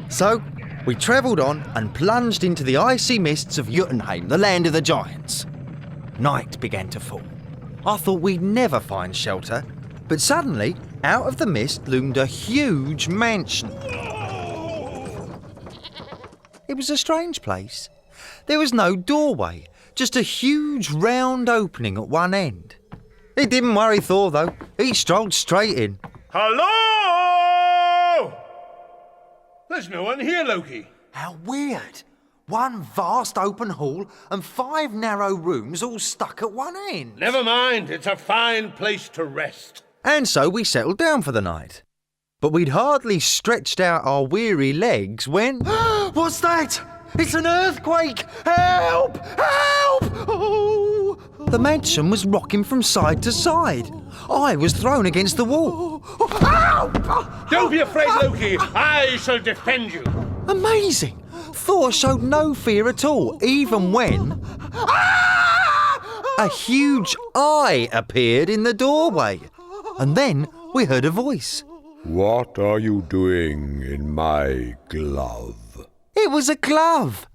So, we travelled on and plunged into the icy mists of Jotunheim, the land of the giants. Night began to fall. I thought we'd never find shelter, but suddenly, out of the mist loomed a huge mansion. It was a strange place. There was no doorway, just a huge round opening at one end. It didn't worry Thor, though. He strolled straight in. Hello! There's no one here, Loki. How weird. One vast open hall and 5 narrow rooms all stuck at one end. Never mind, it's a fine place to rest. And so we settled down for the night. But we'd hardly stretched out our weary legs when... What's that? It's an earthquake! Help! Help! Oh! The mansion was rocking from side to side. I was thrown against the wall. Help! Don't be afraid, Loki. I shall defend you. Amazing! Thor showed no fear at all, even when... A huge eye appeared in the doorway. And then we heard a voice. What are you doing in my glove? It was a glove.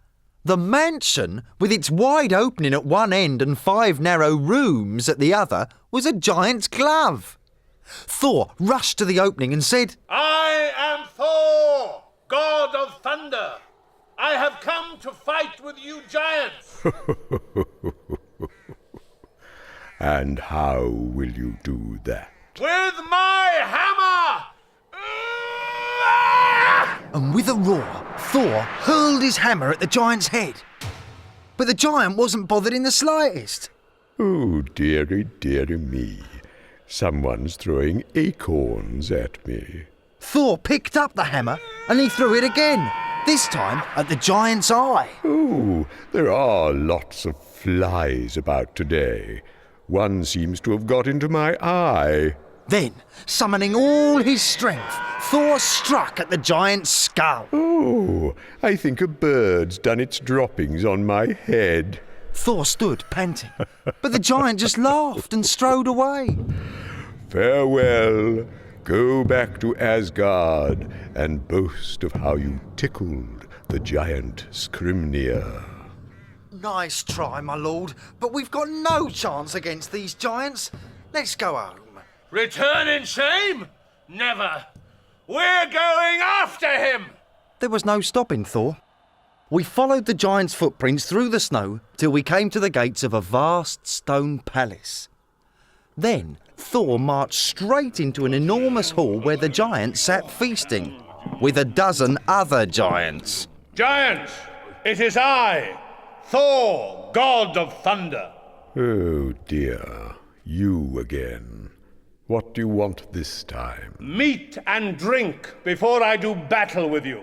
The mansion, with its wide opening at one end and 5 narrow rooms at the other, was a giant's glove. Thor rushed to the opening and said, I am Thor, god of thunder. I have come to fight with you giants. And how will you do that? With my hammer! And with a roar, Thor hurled his hammer at the giant's head. But the giant wasn't bothered in the slightest. Oh, dearie, dearie me. Someone's throwing acorns at me. Thor picked up the hammer and he threw it again, this time at the giant's eye. Oh, there are lots of flies about today. One seems to have got into my eye. Then, summoning all his strength, Thor struck at the giant's skull. Oh, I think a bird's done its droppings on my head. Thor stood panting, but the giant just laughed and strode away. Farewell. Go back to Asgard and boast of how you tickled the giant Skrimnir. Nice try, my lord, but we've got no chance against these giants. Let's go home. Return in shame? Never. We're going after him. There was no stopping Thor. We followed the giant's footprints through the snow till we came to the gates of a vast stone palace. Then Thor marched straight into an enormous hall where the giant sat feasting, with a dozen other giants. Giants, it is I, Thor, god of thunder. Oh dear, you again. What do you want this time? Meat and drink before I do battle with you.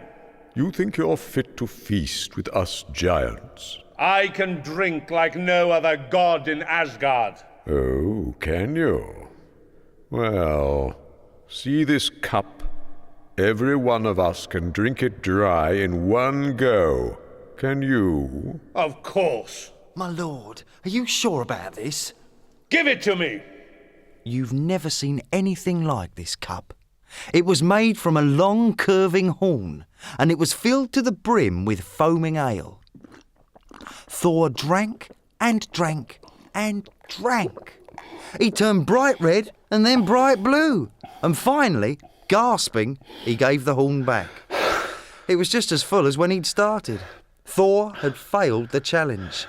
You think you're fit to feast with us giants? I can drink like no other god in Asgard. Oh, can you? Well, see this cup? Every one of us can drink it dry in one go. Can you? Of course. My lord, are you sure about this? Give it to me. You've never seen anything like this cup. It was made from a long curving horn, and it was filled to the brim with foaming ale. Thor drank and drank and drank. He turned bright red and then bright blue, and finally, gasping, he gave the horn back. It was just as full as when he'd started. Thor had failed the challenge.